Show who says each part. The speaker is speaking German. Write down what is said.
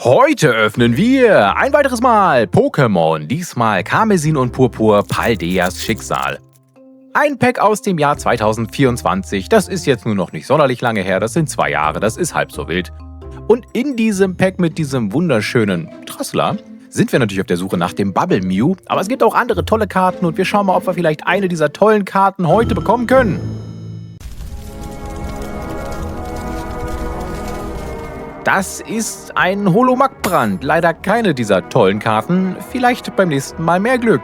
Speaker 1: Heute öffnen wir ein weiteres Mal Pokémon, diesmal Karmesin und Purpur Paldeas Schicksal. Ein Pack aus dem Jahr 2024, das ist jetzt nur noch nicht sonderlich lange her, das sind 2 Jahre, das ist halb so wild. Und in diesem Pack mit diesem wunderschönen Trassler sind wir natürlich auf der Suche nach dem Bubble Mew, aber es gibt auch andere tolle Karten und wir schauen mal, ob wir vielleicht eine dieser tollen Karten heute bekommen können. Das ist ein Holo Magbrand. Leider keine dieser tollen Karten. Vielleicht beim nächsten Mal mehr Glück.